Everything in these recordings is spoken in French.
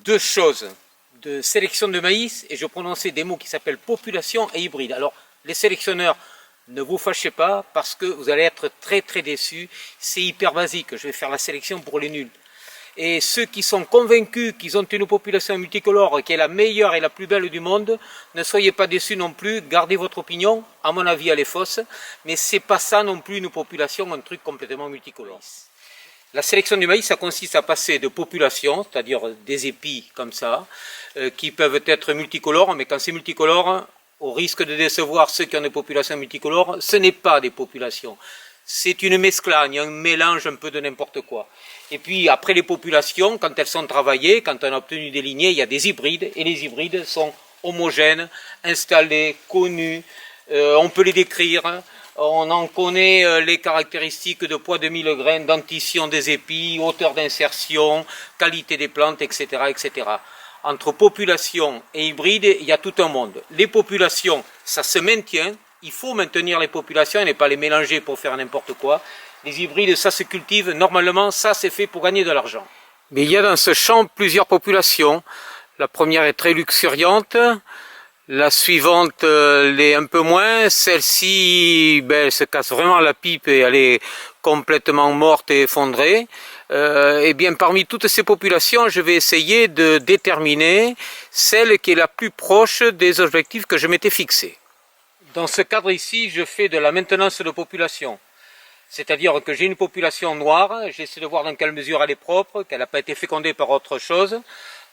deux choses de sélection de maïs et je prononçais des mots qui s'appellent population et hybride. Alors les sélectionneurs, ne vous fâchez pas parce que vous allez être très déçus. C'est hyper basique, je vais faire la sélection pour les nuls. Et ceux qui sont convaincus qu'ils ont une population multicolore qui est la meilleure et la plus belle du monde, ne soyez pas déçus non plus, gardez votre opinion, à mon avis elle est fausse, mais c'est pas ça non plus une population, un truc complètement multicolore. La sélection du maïs, ça consiste à passer de populations, c'est-à-dire des épis comme ça, qui peuvent être multicolores, mais quand c'est multicolore, au risque de décevoir ceux qui ont des populations multicolores, ce n'est pas des populations. C'est une mesclagne, un mélange un peu de n'importe quoi. Et puis après les populations, quand elles sont travaillées, quand on a obtenu des lignées, il y a des hybrides, et les hybrides sont homogènes, installés, connus, on peut les décrire, on en connaît les caractéristiques de poids de 1000 graines, dentition des épis, hauteur d'insertion, qualité des plantes, etc., etc. Entre population et hybride, il y a tout un monde. Les populations, ça se maintient, il faut maintenir les populations et ne pas les mélanger pour faire n'importe quoi. Les hybrides, ça se cultive, normalement, ça c'est fait pour gagner de l'argent. Mais il y a dans ce champ plusieurs populations. La première est très luxuriante, la suivante l'est un peu moins, celle-ci elle se casse vraiment la pipe et elle est complètement morte et effondrée. Et bien parmi toutes ces populations, je vais essayer de déterminer celle qui est la plus proche des objectifs que je m'étais fixés. Dans ce cadre ici, je fais de la maintenance de population. C'est-à-dire que j'ai une population noire, j'essaie de voir dans quelle mesure elle est propre, qu'elle n'a pas été fécondée par autre chose.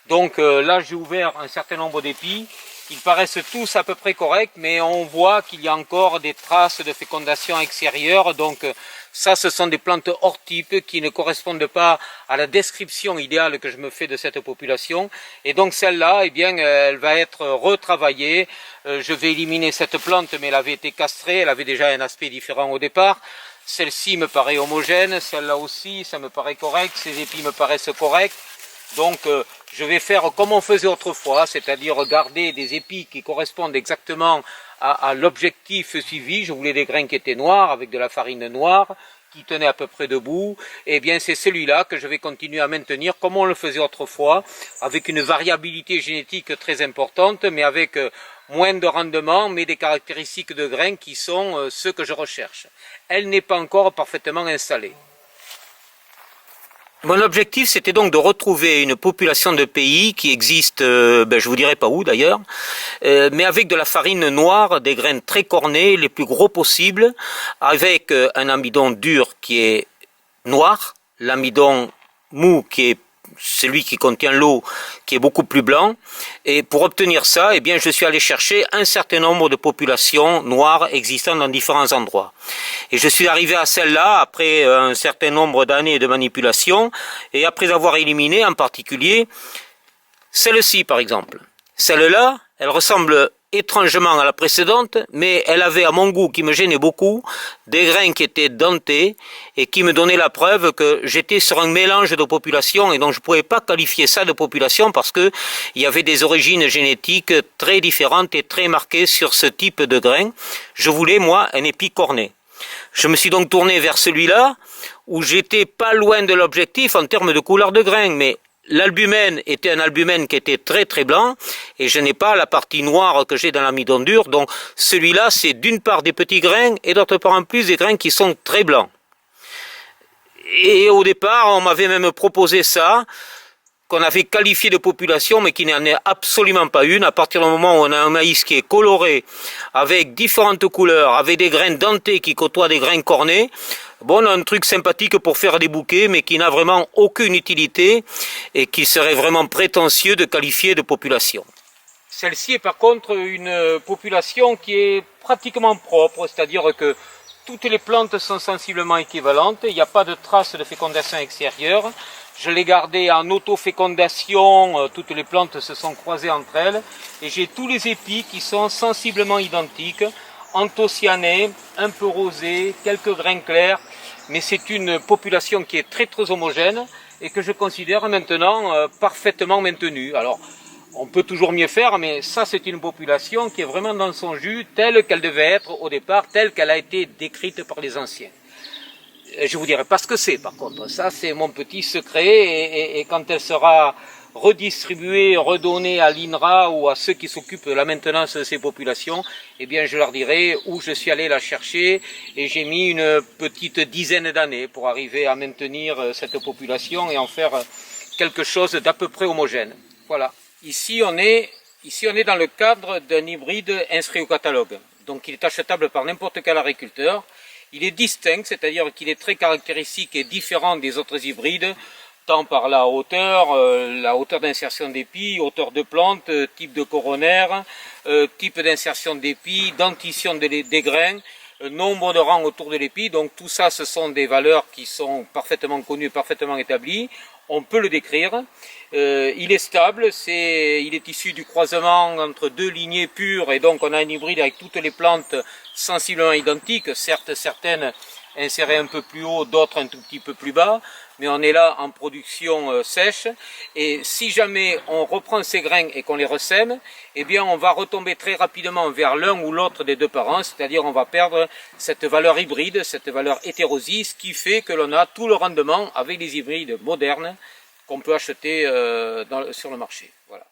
Donc là, j'ai ouvert un certain nombre d'épis. Ils paraissent tous à peu près corrects, mais on voit qu'il y a encore des traces de fécondation extérieure. Donc ça, ce sont des plantes hors type qui ne correspondent pas à la description idéale que je me fais de cette population. Et donc celle-là, eh bien, elle va être retravaillée. Je vais éliminer cette plante, mais elle avait été castrée, elle avait déjà un aspect différent au départ. Celle-ci me paraît homogène, celle-là aussi, ça me paraît correct, ces épis me paraissent corrects. Donc je vais faire comme on faisait autrefois, c'est-à-dire garder des épis qui correspondent exactement à l'objectif suivi. Je voulais des grains qui étaient noirs, avec de la farine noire, qui tenaient à peu près debout. Et bien c'est celui-là que je vais continuer à maintenir comme on le faisait autrefois, avec une variabilité génétique très importante, mais avec moins de rendement, mais des caractéristiques de grains qui sont ceux que je recherche. Elle n'est pas encore parfaitement installée. Mon objectif, c'était donc de retrouver une population de pays qui existe, je vous dirai pas où d'ailleurs, mais avec de la farine noire, des graines très cornées, les plus gros possibles, avec un amidon dur qui est noir, l'amidon mou qui est celui qui contient l'eau, qui est beaucoup plus blanc. Et pour obtenir ça, eh bien, je suis allé chercher un certain nombre de populations noires existant dans différents endroits. Et je suis arrivé à celle-là après un certain nombre d'années de manipulation, et après avoir éliminé en particulier celle-ci par exemple. Celle-là, elle ressemble étrangement à la précédente, mais elle avait à mon goût, qui me gênait beaucoup, des grains qui étaient dentés et qui me donnaient la preuve que j'étais sur un mélange de populations et donc je ne pouvais pas qualifier ça de population parce que il y avait des origines génétiques très différentes et très marquées sur ce type de grains. Je voulais, moi, un épi corné. Je me suis donc tourné vers celui-là où j'étais pas loin de l'objectif en termes de couleur de grain, mais l'albumène était un albumène qui était très blanc et je n'ai pas la partie noire que j'ai dans l'amidon dur. Donc celui-là, c'est d'une part des petits grains et d'autre part en plus des grains qui sont très blancs. Et au départ, on m'avait même proposé ça, qu'on avait qualifié de population mais qui n'en est absolument pas une. À partir du moment où on a un maïs qui est coloré, avec différentes couleurs, avec des grains dentés qui côtoient des grains cornés, bon, on a un truc sympathique pour faire des bouquets, mais qui n'a vraiment aucune utilité et qui serait vraiment prétentieux de qualifier de population. Celle-ci est par contre une population qui est pratiquement propre, c'est-à-dire que toutes les plantes sont sensiblement équivalentes, il n'y a pas de traces de fécondation extérieure. Je l'ai gardé en auto-fécondation, toutes les plantes se sont croisées entre elles, et j'ai tous les épis qui sont sensiblement identiques, anthocyanés, un peu rosés, quelques grains clairs, mais c'est une population qui est très homogène et que je considère maintenant parfaitement maintenue. Alors, on peut toujours mieux faire, mais ça c'est une population qui est vraiment dans son jus, telle qu'elle devait être au départ, telle qu'elle a été décrite par les anciens. Je vous dirai pas ce que c'est par contre, ça c'est mon petit secret et quand elle sera redistribuer, redonner à l'INRA ou à ceux qui s'occupent de la maintenance de ces populations, eh bien je leur dirai où je suis allé la chercher, et j'ai mis une petite dizaine d'années pour arriver à maintenir cette population et en faire quelque chose d'à peu près homogène. Voilà. Ici on est dans le cadre d'un hybride inscrit au catalogue. Donc il est achetable par n'importe quel agriculteur. Il est distinct, c'est-à-dire qu'il est très caractéristique et différent des autres hybrides, tant par la hauteur d'insertion d'épis, hauteur de plante, type de coronaire, type d'insertion d'épis, dentition des grains, nombre de rangs autour de l'épi. Donc tout ça, ce sont des valeurs qui sont parfaitement connues, parfaitement établies. On peut le décrire. Il est stable, il est issu du croisement entre deux lignées pures, et donc on a un hybride avec toutes les plantes sensiblement identiques, certes certaines insérées un peu plus haut, d'autres un tout petit peu plus bas, mais on est là en production sèche, et si jamais on reprend ces grains et qu'on les ressème, eh bien on va retomber très rapidement vers l'un ou l'autre des deux parents, c'est-à-dire on va perdre cette valeur hybride, cette valeur hétérosie, ce qui fait que l'on a tout le rendement avec des hybrides modernes qu'on peut acheter sur le marché. Voilà.